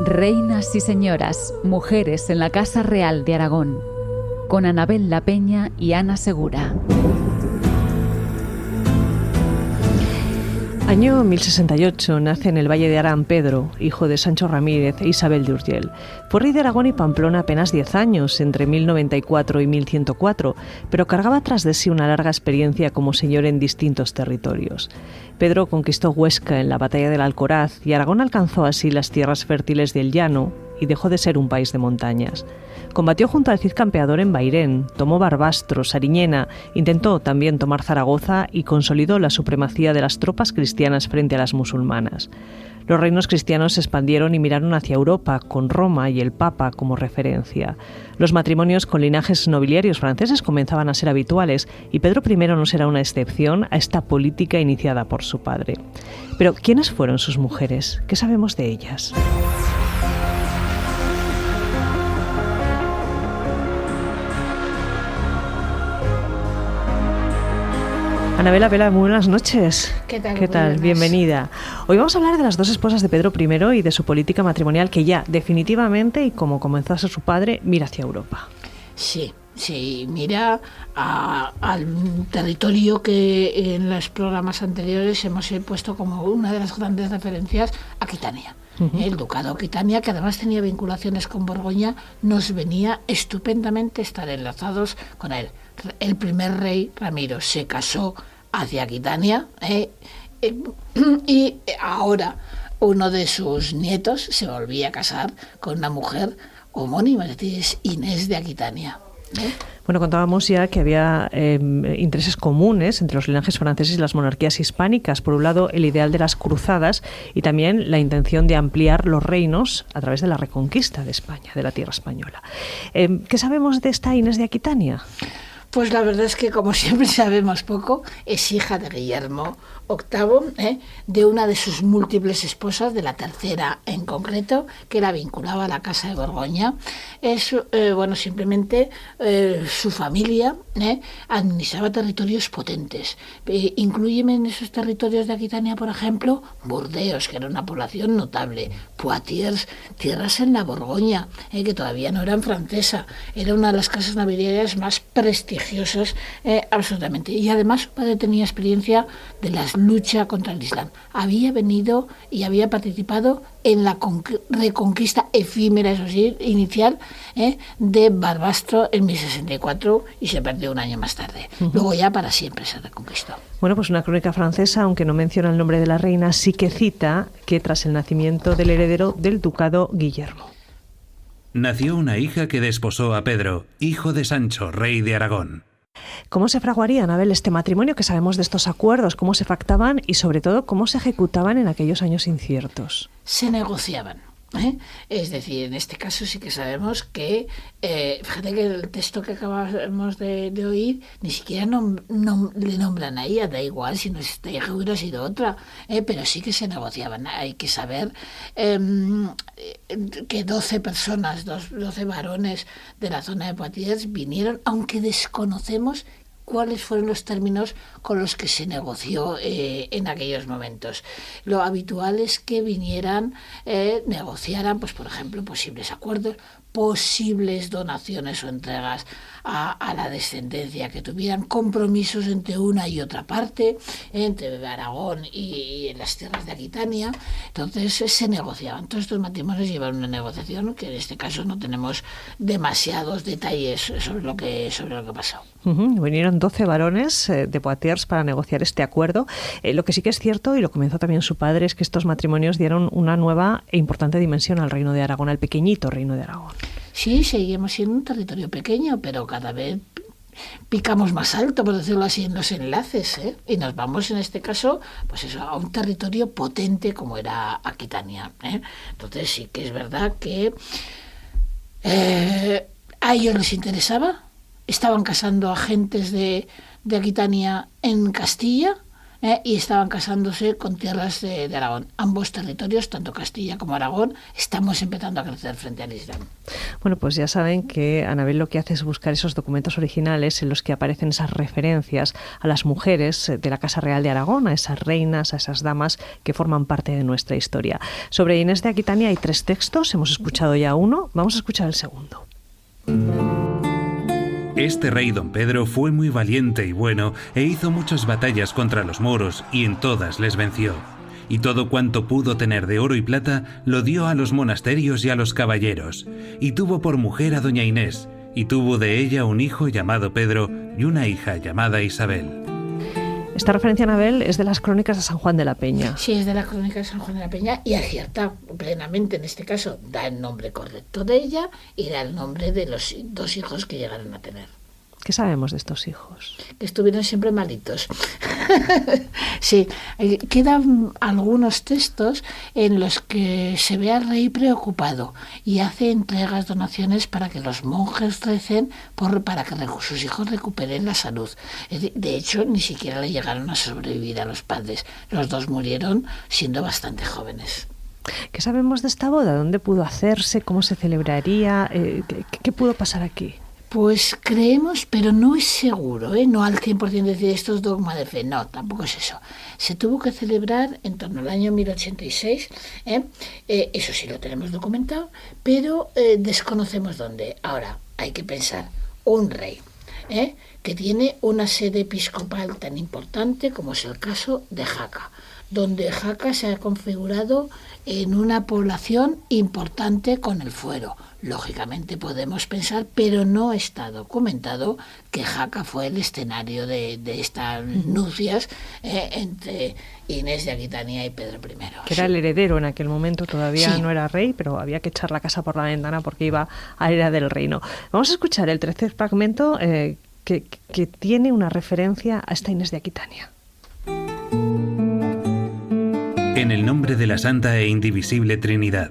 Reinas y señoras, mujeres en la Casa Real de Aragón, con Anabel La Peña y Ana Segura. Año 1068, nace en el Valle de Arán Pedro, hijo de Sancho Ramírez e Isabel de Urgell. Fue rey de Aragón y Pamplona apenas 10 años, entre 1094 y 1104, pero cargaba tras de sí una larga experiencia como señor en distintos territorios. Pedro conquistó Huesca en la batalla del Alcoraz y Aragón alcanzó así las tierras fértiles del llano y dejó de ser un país de montañas. Combatió junto al Cid Campeador en Bairén, tomó Barbastro, Sariñena, intentó también tomar Zaragoza y consolidó la supremacía de las tropas cristianas frente a las musulmanas. Los reinos cristianos se expandieron y miraron hacia Europa, con Roma y el Papa como referencia. Los matrimonios con linajes nobiliarios franceses comenzaban a ser habituales y Pedro I no será una excepción a esta política iniciada por su padre. Pero, ¿quiénes fueron sus mujeres? ¿Qué sabemos de ellas? Anabel, muy buenas noches. ¿Qué tal? ¿Qué tal? Bienvenida. Hoy vamos a hablar de las dos esposas de Pedro I y de su política matrimonial que ya definitivamente, y como comenzó a ser su padre, mira hacia Europa. Sí, mira al territorio que en los programas anteriores hemos puesto como una de las grandes referencias, Aquitania. El ducado de Aquitania, que además tenía vinculaciones con Borgoña, nos venía estupendamente estar enlazados con él. El primer rey, Ramiro, se casó hacia Aquitania y ahora uno de sus nietos se volvía a casar con una mujer homónima, es decir, es Inés de Aquitania. Bueno, contábamos ya que había intereses comunes entre los linajes franceses y las monarquías hispánicas. Por un lado, el ideal de las cruzadas y también la intención de ampliar los reinos a través de la reconquista de España, de la tierra española. ¿Qué sabemos de esta Inés de Aquitania? Pues la verdad es que, como siempre sabemos poco, es hija de Guillermo VIII, de una de sus múltiples esposas, de la tercera en concreto, que la vinculaba a la Casa de Borgoña. Es, simplemente su familia administraba territorios potentes. Inclúyeme en esos territorios de Aquitania, por ejemplo, Burdeos, que era una población notable, Poitiers, tierras en la Borgoña, que todavía no eran francesa, era una de las casas nobiliarias más prestigiosas, absolutamente. Y además su padre tenía experiencia de la lucha contra el Islam. Había venido y había participado en la reconquista efímera, eso sí, inicial, de Barbastro en 1064 y se perdió un año más tarde. Luego ya para siempre se reconquistó. Bueno, pues una crónica francesa, aunque no menciona el nombre de la reina, sí que cita que tras el nacimiento del heredero del ducado Guillermo. Nació una hija que desposó a Pedro, hijo de Sancho, rey de Aragón. ¿Cómo se fraguaría, Anabel, este matrimonio? ¿Qué sabemos de estos acuerdos? ¿Cómo se pactaban? Y sobre todo, ¿cómo se ejecutaban en aquellos años inciertos? Se negociaban. Es decir, en este caso sí que sabemos que, fíjate que el texto que acabamos de oír ni siquiera le nombran a ella, da igual si nuestra hija hubiera sido otra, pero sí que se negociaban. Hay que saber que 12 personas, 12 varones de la zona de Poitiers vinieron, aunque desconocemos cuáles fueron los términos con los que se negoció en aquellos momentos. Lo habitual es que vinieran, negociaran, pues por ejemplo, posibles acuerdos, posibles donaciones o entregas a la descendencia, que tuvieran compromisos entre una y otra parte, entre Aragón y en las tierras de Aquitania. Entonces se negociaban. Todos estos matrimonios llevan una negociación que en este caso no tenemos demasiados detalles sobre lo que pasó. Vinieron 12 varones de Poitiers para negociar este acuerdo. Lo que sí que es cierto, y lo comenzó también su padre, es que estos matrimonios dieron una nueva e importante dimensión al reino de Aragón, al pequeñito reino de Aragón. Sí, seguimos siendo un territorio pequeño, pero cada vez picamos más alto, por decirlo así, en los enlaces, y nos vamos en este caso pues eso, a un territorio potente como era Aquitania. Entonces sí que es verdad que a ellos les interesaba, estaban casando a gentes de Aquitania en Castilla, y estaban casándose con tierras de Aragón. Ambos territorios, tanto Castilla como Aragón, estamos empezando a crecer frente al Islam. Bueno, pues ya saben que Anabel lo que hace es buscar esos documentos originales en los que aparecen esas referencias a las mujeres de la Casa Real de Aragón, a esas reinas, a esas damas que forman parte de nuestra historia. Sobre Inés de Aquitania hay 3 textos, hemos escuchado ya uno, vamos a escuchar el segundo. Este rey don Pedro fue muy valiente y bueno, e hizo muchas batallas contra los moros, y en todas les venció. Y todo cuanto pudo tener de oro y plata, lo dio a los monasterios y a los caballeros. Y tuvo por mujer a doña Inés, y tuvo de ella un hijo llamado Pedro, y una hija llamada Isabel. Esta referencia, Anabel, es de las crónicas de San Juan de la Peña. Sí, es de la crónica de San Juan de la Peña y acierta plenamente en este caso. Da el nombre correcto de ella y da el nombre de los 2 hijos que llegaron a tener. ¿Qué sabemos de estos hijos? Que estuvieron siempre malitos. Sí, quedan algunos textos en los que se ve al rey preocupado y hace entregas, donaciones para que los monjes recen para que sus hijos recuperen la salud. De hecho, ni siquiera le llegaron a sobrevivir a los padres. Los 2 murieron siendo bastante jóvenes. ¿Qué sabemos de esta boda? ¿Dónde pudo hacerse? ¿Cómo se celebraría? ¿Qué pudo pasar aquí? Pues creemos, pero no es seguro, no al 100% decir esto es dogma de fe, no, tampoco es eso. Se tuvo que celebrar en torno al año 1086, eso sí lo tenemos documentado, pero desconocemos dónde. Ahora, hay que pensar, un rey que tiene una sede episcopal tan importante como es el caso de Jaca, donde Jaca se ha configurado en una población importante con el fuero. Lógicamente podemos pensar, pero no está documentado, que Jaca fue el escenario de estas nupcias entre Inés de Aquitania y Pedro I. Que era el heredero en aquel momento, todavía sí. No era rey, pero había que echar la casa por la ventana porque iba a heredar del reino. Vamos a escuchar el tercer fragmento que tiene una referencia a esta Inés de Aquitania. En el nombre de la Santa e Indivisible Trinidad,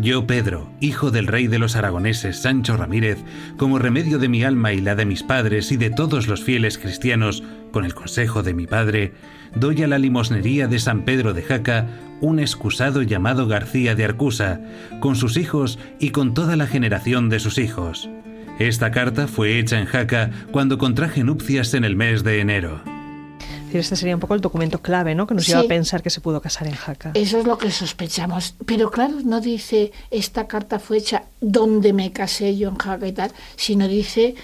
yo, Pedro, hijo del rey de los aragoneses, Sancho Ramírez, como remedio de mi alma y la de mis padres y de todos los fieles cristianos, con el consejo de mi padre, doy a la limosnería de San Pedro de Jaca un excusado llamado García de Arcusa, con sus hijos y con toda la generación de sus hijos. Esta carta fue hecha en Jaca cuando contraje nupcias en el mes de enero. Este sería un poco el documento clave, ¿no? Que nos lleva a pensar que se pudo casar en Jaca. Eso es lo que sospechamos. Pero claro, no dice esta carta fue hecha donde me casé yo en Jaca y tal, sino dice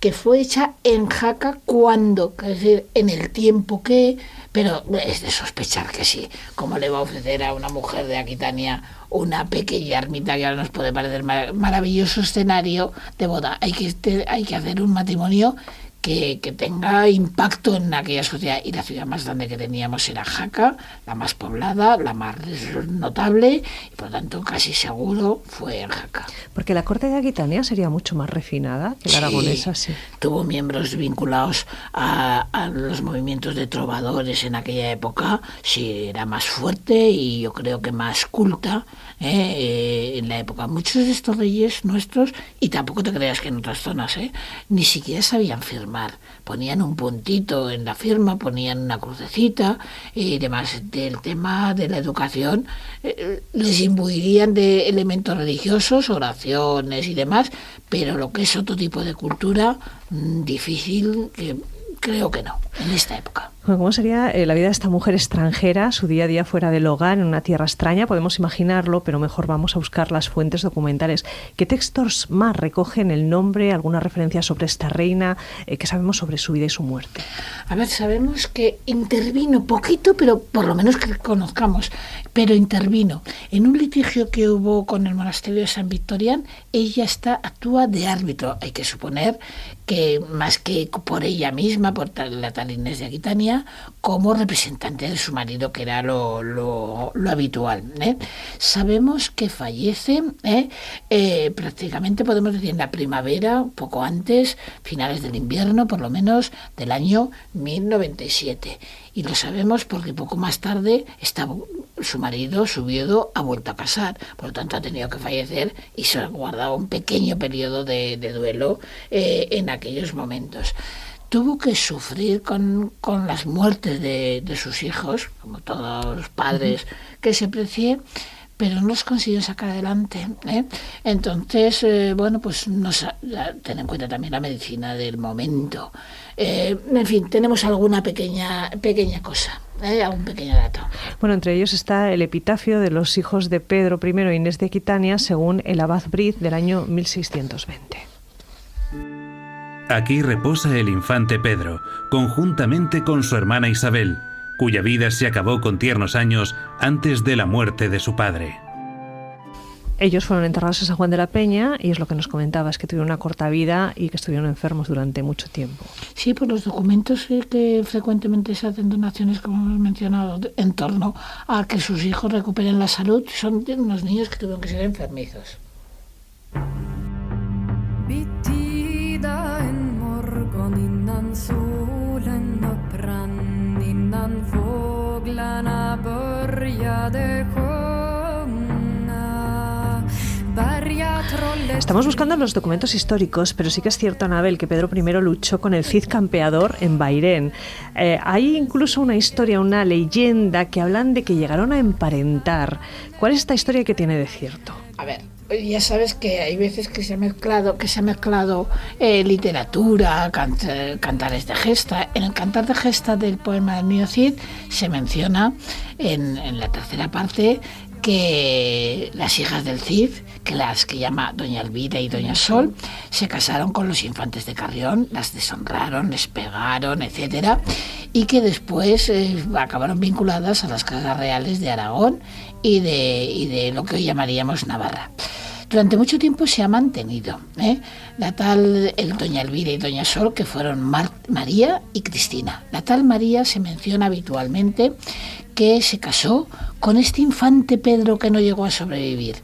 que fue hecha en Jaca cuando, es decir, en el tiempo que... Pero es de sospechar que sí. ¿Cómo le va a ofrecer a una mujer de Aquitania una pequeña ermita que ahora nos puede parecer maravilloso escenario de boda? Hay que hacer un matrimonio que tenga impacto en aquella sociedad. Y la ciudad más grande que teníamos era Jaca, la más poblada, la más notable, y por lo tanto casi seguro fue en Jaca. Porque la corte de Aquitania sería mucho más refinada que la aragonesa, sí. Tuvo miembros vinculados a los movimientos de trovadores en aquella época, sí, era más fuerte y yo creo que más culta en la época. Muchos de estos reyes nuestros, y tampoco te creas que en otras zonas, ni siquiera sabían firmar. Ponían un puntito en la firma, ponían una crucecita y demás. Del tema de la educación les imbuirían de elementos religiosos, oraciones y demás, pero lo que es otro tipo de cultura, difícil, creo que no, en esta época. ¿Cómo sería la vida de esta mujer extranjera, su día a día fuera del hogar, en una tierra extraña? Podemos imaginarlo, pero mejor vamos a buscar las fuentes documentales. ¿Qué textos más recogen el nombre, alguna referencia sobre esta reina? ¿Qué sabemos sobre su vida y su muerte? A ver, sabemos que intervino poquito, pero por lo menos que conozcamos, pero intervino. En un litigio que hubo con el monasterio de San Victorián, ella actúa de árbitro. Hay que suponer que más que por ella misma, por la tal Inés de Aquitania, como representante de su marido, que era lo habitual. Sabemos que fallece prácticamente, podemos decir, en la primavera, poco antes, finales del invierno, por lo menos, del año 1097. Y lo sabemos porque poco más tarde su marido, su viudo, ha vuelto a casar. Por lo tanto, ha tenido que fallecer y se ha guardado un pequeño periodo de duelo en aquellos momentos. tuvo que sufrir con las muertes de sus hijos, como todos los padres que se precie, pero no los consiguió sacar adelante, ¿eh? Entonces, bueno, pues ten en cuenta también la medicina del momento. En fin, tenemos alguna pequeña cosa, algún pequeño dato. Bueno, entre ellos está el epitafio de los hijos de Pedro I e Inés de Aquitania, según el abad Briz del año 1620. Aquí reposa el infante Pedro, conjuntamente con su hermana Isabel, cuya vida se acabó con tiernos años antes de la muerte de su padre. Ellos fueron enterrados en San Juan de la Peña y es lo que nos comentabas, que tuvieron una corta vida y que estuvieron enfermos durante mucho tiempo. Sí, por los documentos que frecuentemente se hacen donaciones, como hemos mencionado, en torno a que sus hijos recuperen la salud, son de unos niños que tuvieron que ser enfermizos. Estamos buscando los documentos históricos, pero sí que es cierto, Anabel, que Pedro I luchó con el Cid campeador en Bairén. Hay incluso una historia, una leyenda que hablan de que llegaron a emparentar. ¿Cuál es esta historia que tiene de cierto? A ver, ya sabes que hay veces que se ha mezclado literatura, cantares de gesta. En el cantar de gesta del poema del Niño Cid se menciona en la tercera parte que las hijas del Cid, que las que llama Doña Elvira y Doña Sol, se casaron con los infantes de Carrión, las deshonraron, les pegaron, etcétera, y que después acabaron vinculadas a las casas reales de Aragón y de lo que hoy llamaríamos Navarra. Durante mucho tiempo se ha mantenido la tal Doña Elvira y Doña Sol, que fueron María y Cristina. La tal María se menciona habitualmente que se casó con este infante Pedro que no llegó a sobrevivir.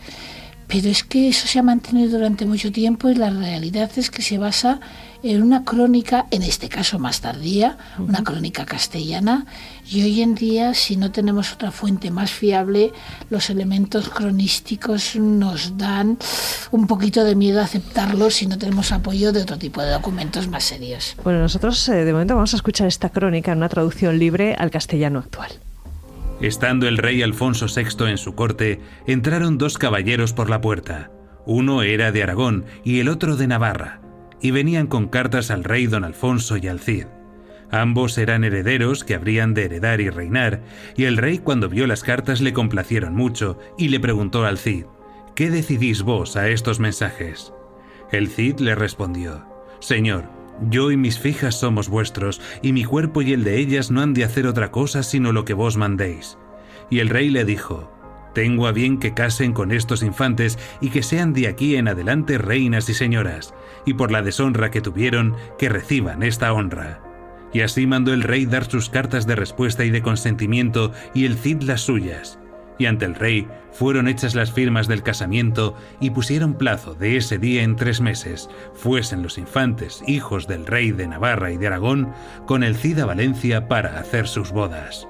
Pero es que eso se ha mantenido durante mucho tiempo y la realidad es que se basa en una crónica, en este caso más tardía, una crónica castellana, y hoy en día, si no tenemos otra fuente más fiable, los elementos cronísticos nos dan un poquito de miedo a aceptarlos si no tenemos apoyo de otro tipo de documentos más serios. Bueno, nosotros de momento vamos a escuchar esta crónica en una traducción libre al castellano actual. Estando el rey Alfonso VI en su corte, entraron dos caballeros por la puerta. Uno era de Aragón y el otro de Navarra, y venían con cartas al rey don Alfonso y al Cid. Ambos eran herederos que habrían de heredar y reinar, y el rey, cuando vio las cartas, le complacieron mucho y le preguntó al Cid: ¿qué decidís vos a estos mensajes? El Cid le respondió: Señor, yo y mis fijas somos vuestros, y mi cuerpo y el de ellas no han de hacer otra cosa sino lo que vos mandéis. Y el rey le dijo: tengo a bien que casen con estos infantes y que sean de aquí en adelante reinas y señoras, y por la deshonra que tuvieron, que reciban esta honra. Y así mandó el rey dar sus cartas de respuesta y de consentimiento, y el Cid las suyas. Y ante el rey fueron hechas las firmas del casamiento y pusieron plazo de ese día en 3 meses, fuesen los infantes hijos del rey de Navarra y de Aragón, con el Cid a Valencia para hacer sus bodas.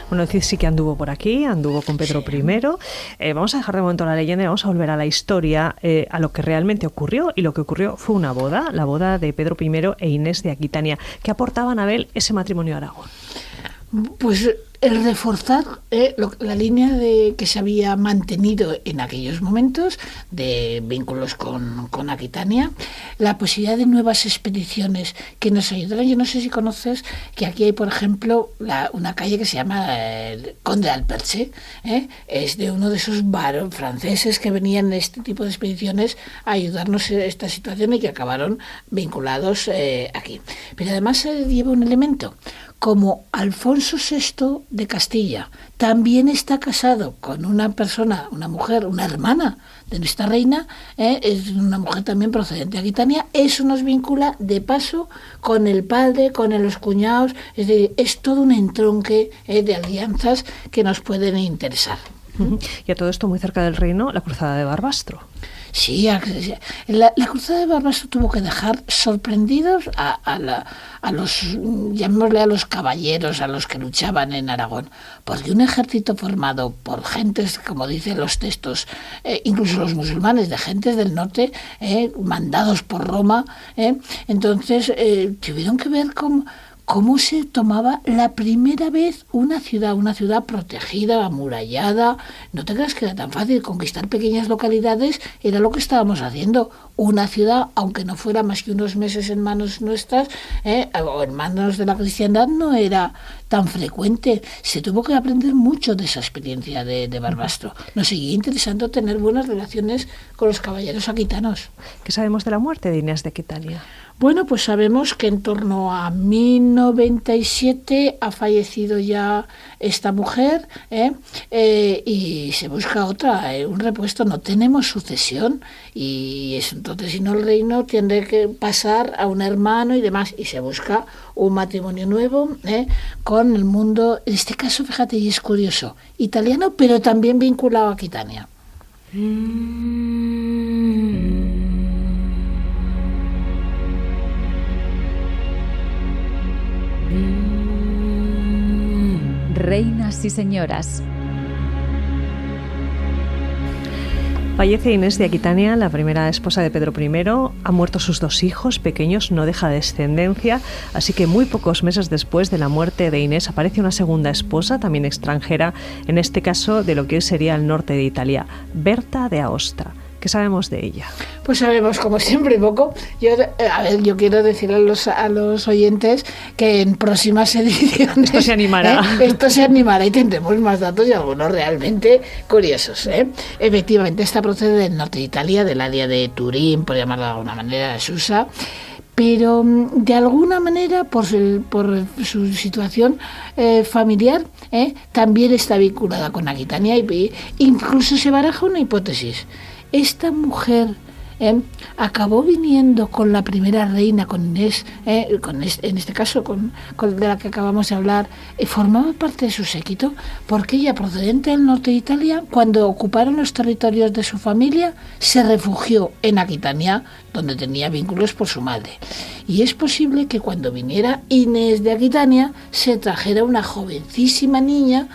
Bueno, el Cid sí que anduvo por aquí, anduvo con Pedro I. Vamos a dejar de momento la leyenda y vamos a volver a la historia, a lo que realmente ocurrió. Y lo que ocurrió fue una boda, la boda de Pedro I e Inés de Aquitania. ¿Qué aportaba, Anabel, ese matrimonio a Aragón? Pues el reforzar la línea que se había mantenido en aquellos momentos de vínculos con Aquitania, la posibilidad de nuevas expediciones que nos ayudaran. Yo no sé si conoces que aquí hay, por ejemplo, una calle que se llama Conde d'Alperche, es de uno de esos varones franceses que venían en este tipo de expediciones a ayudarnos en esta situación y que acabaron vinculados aquí. Pero además lleva un elemento. Como Alfonso VI de Castilla también está casado con una persona, una mujer, una hermana de nuestra reina, es una mujer también procedente de Aquitania, eso nos vincula de paso con el padre, con los cuñados, es decir, es todo un entronque de alianzas que nos pueden interesar. Y a todo esto, muy cerca del reino, la cruzada de Barbastro. Sí, la cruzada de Barbastro tuvo que dejar sorprendidos a los, llamémosle a los caballeros, a los que luchaban en Aragón, porque un ejército formado por gentes, como dicen los textos, incluso los musulmanes, de gentes del norte, mandados por Roma, entonces tuvieron que ver cómo se tomaba la primera vez una ciudad protegida, amurallada. No te creas que era tan fácil conquistar pequeñas localidades, era lo que estábamos haciendo. Una ciudad, aunque no fuera más que unos meses en manos nuestras, o en manos de la cristiandad, no era tan frecuente. Se tuvo que aprender mucho de esa experiencia de Barbastro. Nos seguía interesando tener buenas relaciones con los caballeros aquitanos. ¿Qué sabemos de la muerte de Inés de Aquitania? Bueno, pues sabemos que en torno a 1097 ha fallecido ya esta mujer, y se busca otra, un repuesto. No tenemos sucesión y entonces, si no, el reino tiene que pasar a un hermano y demás, y se busca un matrimonio nuevo con el mundo, en este caso, fíjate, y es curioso, italiano, pero también vinculado a Aquitania. Reinas y señoras. Fallece Inés de Aquitania, la primera esposa de Pedro I. Han muerto sus 2 hijos pequeños, no deja descendencia, así que muy pocos meses después de la muerte de Inés aparece una segunda esposa, también extranjera, en este caso de lo que hoy sería el norte de Italia, Berta de Aosta. ¿Qué sabemos de ella? Pues sabemos, como siempre, poco. Yo quiero decir a los oyentes que en próximas ediciones esto se animará. Esto se animará y tendremos más datos y algunos realmente curiosos. Efectivamente, esta procede del norte de Italia, del área de Turín, por llamarlo de alguna manera, de Susa, pero de alguna manera, por su situación familiar, también está vinculada con Aquitania, y incluso se baraja una hipótesis. Esta mujer acabó viniendo con la primera reina, con Inés, en este caso con de la que acabamos de hablar, formaba parte de su séquito, porque ella, procedente del norte de Italia, cuando ocuparon los territorios de su familia, se refugió en Aquitania, donde tenía vínculos por su madre. Y es posible que cuando viniera Inés de Aquitania se trajera una jovencísima niña,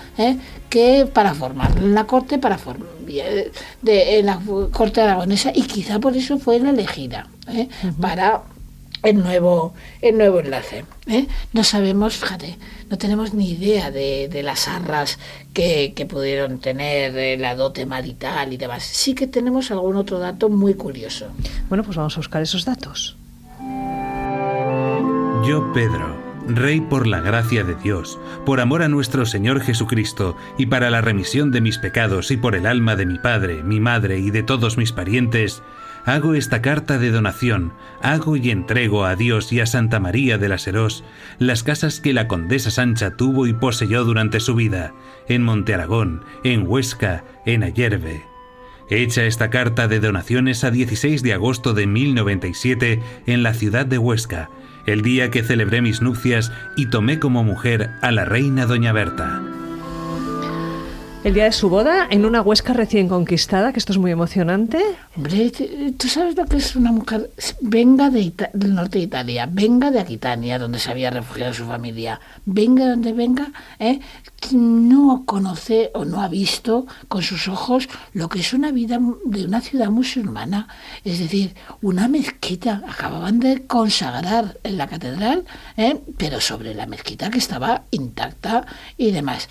que para formarla en la corte, en la corte aragonesa, y quizá por eso fue la elegida para el nuevo enlace. No sabemos, fíjate, no tenemos ni idea de las arras que pudieron tener, la dote marital y demás. Sí que tenemos algún otro dato muy curioso. Bueno, pues vamos a buscar esos datos. Yo, Pedro, Rey por la gracia de Dios, por amor a nuestro Señor Jesucristo, y para la remisión de mis pecados y por el alma de mi padre, mi madre y de todos mis parientes, hago esta carta de donación, hago y entrego a Dios y a Santa María de las Herós las casas que la condesa Sancha tuvo y poseyó durante su vida, en Montearagón, en Huesca, en Ayerbe. Hecha esta carta de donaciones a 16 de agosto de 1097 en la ciudad de Huesca, el día que celebré mis nupcias y tomé como mujer a la reina doña Berta. El día de su boda, en una Huesca recién conquistada, que esto es muy emocionante. Hombre, ¿tú sabes lo que es una mujer? Venga del norte de Italia, venga de Aquitania, donde se había refugiado su familia, venga donde venga, no conoce o no ha visto con sus ojos lo que es una vida de una ciudad musulmana, es decir, una mezquita. Acababan de consagrar en la catedral, pero sobre la mezquita, que estaba intacta y demás.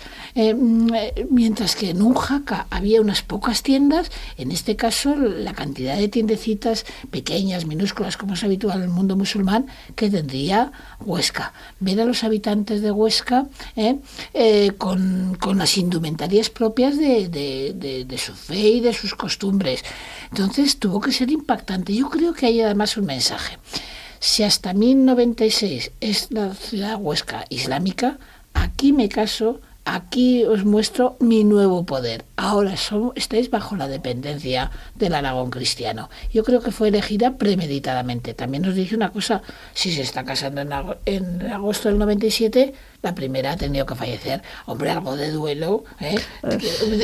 Mientras que en un Jaca había unas pocas tiendas, en este caso la cantidad de tiendecitas pequeñas, minúsculas, como es habitual en el mundo musulmán, que tendría Huesca. Ver a los habitantes de Huesca con las indumentarias propias de su fe y de sus costumbres. Entonces tuvo que ser impactante. Yo creo que hay además un mensaje. Si hasta 1096 es la ciudad Huesca islámica, aquí me caso, aquí os muestro mi nuevo poder. Ahora estáis bajo la dependencia del Aragón cristiano. Yo creo que fue elegida premeditadamente. También nos dice una cosa: si se está casando en agosto del 97, la primera ha tenido que fallecer. Hombre, algo de duelo,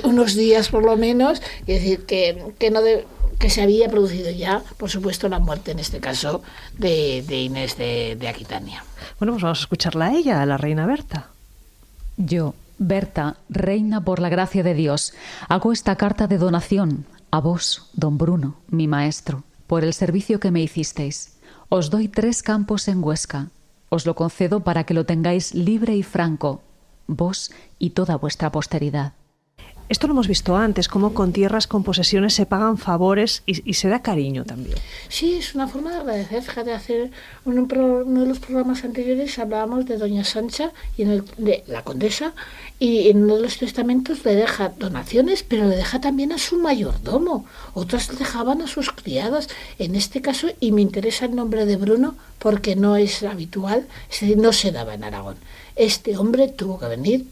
unos días por lo menos. Es decir, que que se había producido ya, por supuesto, la muerte, en este caso, de Inés de Aquitania. Bueno, pues vamos a escucharla a ella, a la reina Berta. Yo, Berta, reina por la gracia de Dios, hago esta carta de donación a vos, don Bruno, mi maestro, por el servicio que me hicisteis. Os doy 3 campos en Huesca. Os lo concedo para que lo tengáis libre y franco, vos y toda vuestra posteridad. Esto lo hemos visto antes, cómo con tierras, con posesiones se pagan favores y se da cariño también. Sí, es una forma de agradecer. Fíjate, hacer uno de los programas anteriores hablábamos de Doña Sancha y de la condesa, y en uno de los testamentos le deja donaciones, pero le deja también a su mayordomo. Otras le dejaban a sus criadas. En este caso, y me interesa el nombre de Bruno porque no es habitual, es decir, no se daba en Aragón. Este hombre tuvo que venir,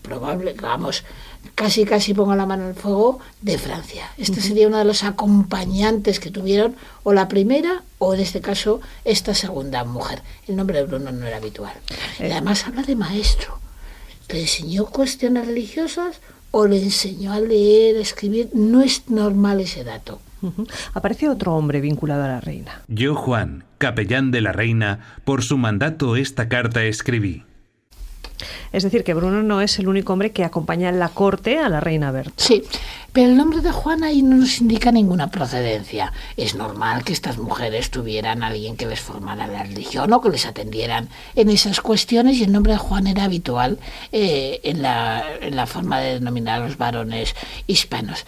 casi pongo la mano en el fuego, de Francia. Este sería uno de los acompañantes que tuvieron, o la primera, o en este caso, esta segunda mujer. El nombre de Bruno no era habitual. Y además habla de maestro. ¿Le enseñó cuestiones religiosas o le enseñó a leer, a escribir? No es normal ese dato. Aparece otro hombre vinculado a la reina. Yo, Juan, capellán de la reina, por su mandato esta carta escribí. Es decir, que Bruno no es el único hombre que acompaña en la corte a la reina Berta. Sí, pero el nombre de Juan ahí no nos indica ninguna procedencia. Es normal que estas mujeres tuvieran a alguien que les formara la religión o que les atendieran en esas cuestiones, y el nombre de Juan era habitual en la forma de denominar a los varones hispanos.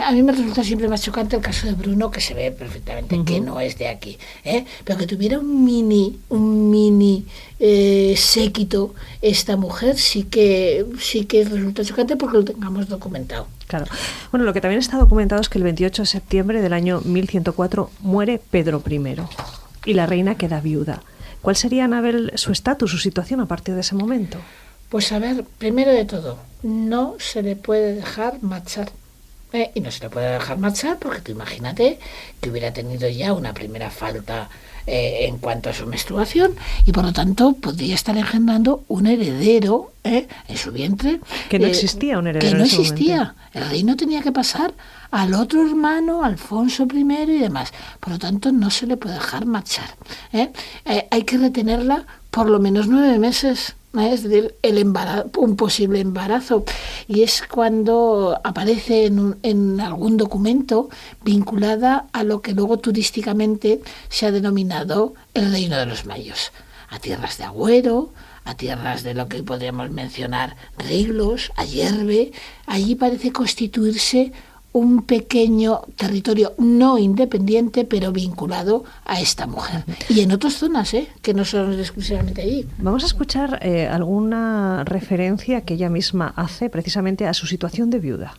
A mí me resulta siempre más chocante el caso de Bruno, que se ve perfectamente que no es de aquí, pero que tuviera un mini séquito esta mujer sí que resulta chocante porque lo tengamos documentado. Claro. Bueno, lo que también está documentado es que el 28 de septiembre del año 1104 muere Pedro I y la reina queda viuda. ¿Cuál sería, Anabel, su estatus, su situación a partir de ese momento? Pues a ver, primero de todo, no se le puede dejar marchar. Y no se le puede dejar marchar porque tú imagínate que hubiera tenido ya una primera falta en cuanto a su menstruación, y por lo tanto podría estar engendrando un heredero en su vientre. Que no existía un heredero. Que no en ese existía. momento. El reino tenía que pasar al otro hermano, Alfonso I y demás. Por lo tanto, no se le puede dejar marchar. Hay que retenerla por lo menos 9 meses. Es decir, un posible embarazo, y es cuando aparece en algún documento vinculada a lo que luego turísticamente se ha denominado el Reino de los Mayos, a tierras de Agüero, a tierras de lo que podríamos mencionar Riglos, Ayerbe. Allí parece constituirse un pequeño territorio no independiente, pero vinculado a esta mujer. Y en otras zonas, que no son exclusivamente allí. Vamos a escuchar alguna referencia que ella misma hace precisamente a su situación de viuda.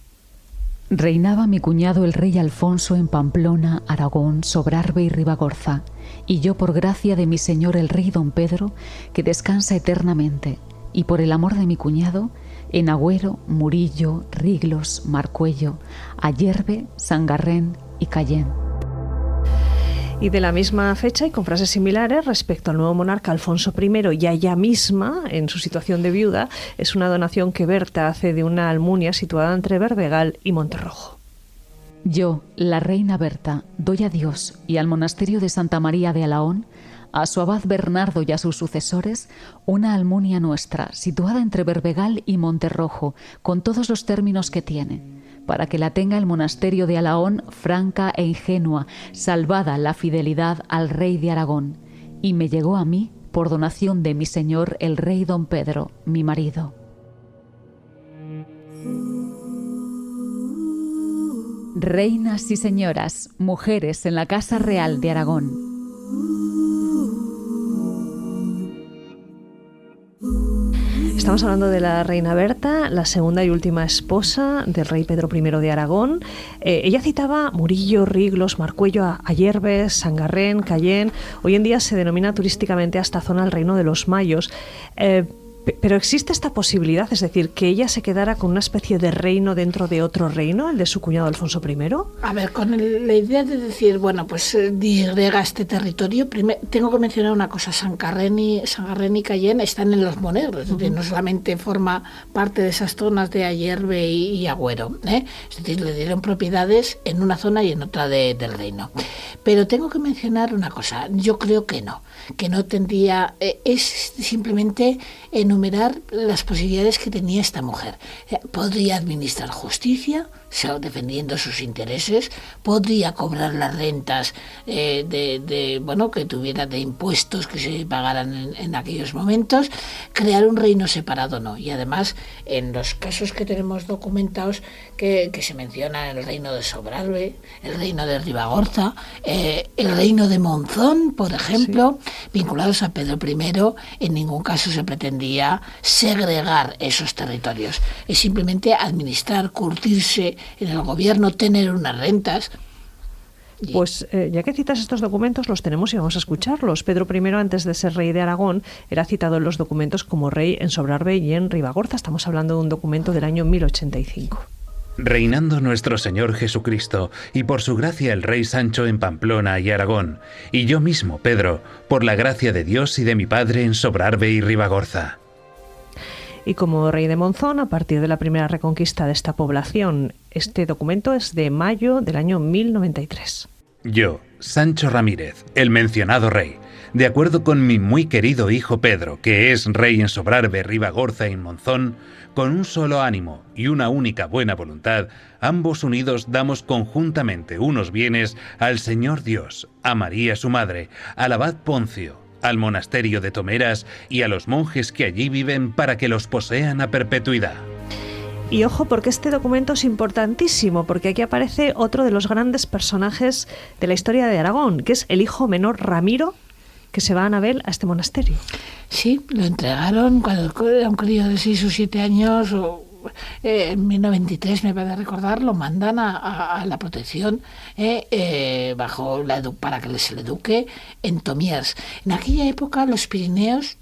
Reinaba mi cuñado el rey Alfonso en Pamplona, Aragón, Sobrarbe y Ribagorza, y yo, por gracia de mi señor el rey don Pedro, que descansa eternamente, y por el amor de mi cuñado, en Agüero, Murillo, Riglos, Marcuello, Ayerbe, Sangarrén y Cayén. Y de la misma fecha y con frases similares respecto al nuevo monarca Alfonso I y a ella misma, en su situación de viuda, es una donación que Berta hace de una almunia situada entre Berbegal y Monterrojo. Yo, la reina Berta, doy a Dios y al monasterio de Santa María de Alaón, a su abad Bernardo y a sus sucesores, una almunia nuestra, situada entre Berbegal y Monterrojo, con todos los términos que tiene, para que la tenga el monasterio de Alaón franca e ingenua, salvada la fidelidad al rey de Aragón, y me llegó a mí por donación de mi señor el rey don Pedro, mi marido. Reinas y señoras, mujeres en la Casa Real de Aragón. Estamos hablando de la reina Berta, la segunda y última esposa del rey Pedro I de Aragón. Ella citaba Murillo, Riglos, Marcuello, Ayerbe, Sangarrén, Cayén. Hoy en día se denomina turísticamente a esta zona el Reino de los Mayos. Pero existe esta posibilidad, es decir, que ella se quedara con una especie de reino dentro de otro reino, el de su cuñado Alfonso I. A ver, con la idea de decir, bueno, pues disgrega este territorio, tengo que mencionar una cosa: Sangarren y Cayenne están en los Monegros, es decir, no solamente forma parte de esas zonas de Ayerbe y Agüero, es decir, le dieron propiedades en una zona y en otra del reino. Pero tengo que mencionar una cosa: yo creo que no tendría, es simplemente enumerar las posibilidades que tenía esta mujer. Podría administrar justicia, defendiendo sus intereses, podría cobrar las rentas que tuviera de impuestos que se pagaran en aquellos momentos, crear un reino separado no. Y además, en los casos que tenemos documentados, que se menciona el reino de Sobrarbe, el reino de Ribagorza, el reino de Monzón, por ejemplo, vinculados a Pedro I, en ningún caso se pretendía segregar esos territorios. Es simplemente administrar, curtirse en el gobierno, tener unas rentas. Pues ya que citas estos documentos, los tenemos y vamos a escucharlos. Pedro I, antes de ser rey de Aragón, era citado en los documentos como rey en Sobrarbe y en Ribagorza. Estamos hablando de un documento del año 1085. Reinando nuestro Señor Jesucristo, y por su gracia el rey Sancho en Pamplona y Aragón, y yo mismo, Pedro, por la gracia de Dios y de mi padre en Sobrarbe y Ribagorza. Y como rey de Monzón, a partir de la primera reconquista de esta población, este documento es de mayo del año 1093. Yo, Sancho Ramírez, el mencionado rey, de acuerdo con mi muy querido hijo Pedro, que es rey en Sobrarbe, Ribagorza y en Monzón, con un solo ánimo y una única buena voluntad, ambos unidos damos conjuntamente unos bienes al Señor Dios, a María su madre, al abad Poncio, al monasterio de Tomeras y a los monjes que allí viven para que los posean a perpetuidad. Y ojo, porque este documento es importantísimo, porque aquí aparece otro de los grandes personajes de la historia de Aragón, que es el hijo menor Ramiro, que se va a Anabel a este monasterio. Sí, lo entregaron cuando era un crío de 6 o 7 años, en 1093 me parece recordar, lo mandan a la protección para que se le eduque en Tomiers. En aquella época los Pirineos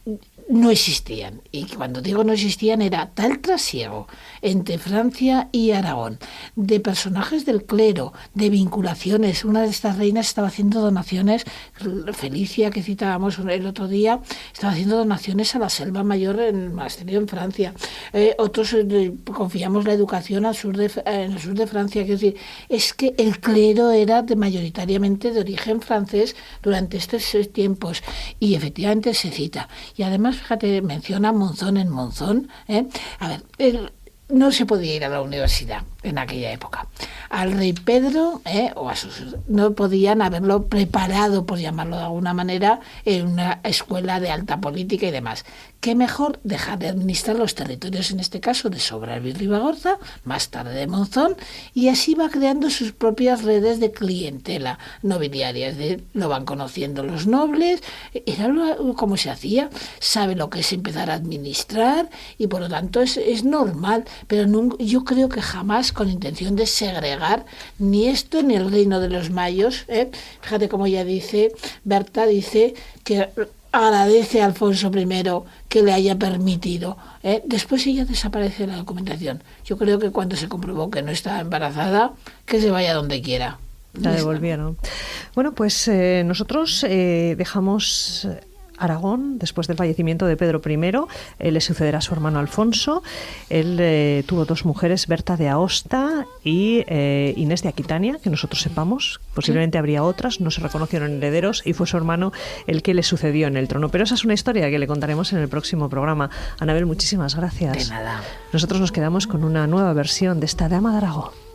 no existían, y cuando digo no existían era tal trasiego entre Francia y Aragón de personajes del clero, de vinculaciones. Una de estas reinas estaba haciendo donaciones, Felicia, que citábamos el otro día, estaba haciendo donaciones a la Selva Mayor en el monasterio en Francia. Otros confiamos la educación en el sur de Francia. Quiero decir, es que el clero era mayoritariamente de origen francés durante estos tiempos, y efectivamente se cita. Y además, fíjate, menciona Monzón en Monzón. A ver, no se podía ir a la universidad en aquella época. Al rey Pedro no podían haberlo preparado, por llamarlo de alguna manera, en una escuela de alta política y demás. ¿Qué mejor dejar de administrar los territorios, en este caso de Sobrarbe y Ribagorza, más tarde de Monzón, y así va creando sus propias redes de clientela nobiliaria? Lo van conociendo los nobles, era como se hacía, sabe lo que es empezar a administrar, y por lo tanto es normal, pero yo creo que jamás con intención de segregar ni esto ni el reino de los mayos. Fíjate cómo ya dice, Berta dice que agradece a Alfonso I que le haya permitido. Después ella desaparece de la documentación. Yo creo que cuando se comprobó que no estaba embarazada, que se vaya donde quiera. La devolvieron. Bueno, pues nosotros dejamos Aragón después del fallecimiento de Pedro I. Le sucederá su hermano Alfonso. Él tuvo 2 mujeres, Berta de Aosta y Inés de Aquitania, que nosotros sepamos. Posiblemente habría otras, no se reconocieron herederos, y fue su hermano el que le sucedió en el trono. Pero esa es una historia que le contaremos en el próximo programa. Anabel, muchísimas gracias. De nada. Nosotros nos quedamos con una nueva versión de esta Dama de Aragón.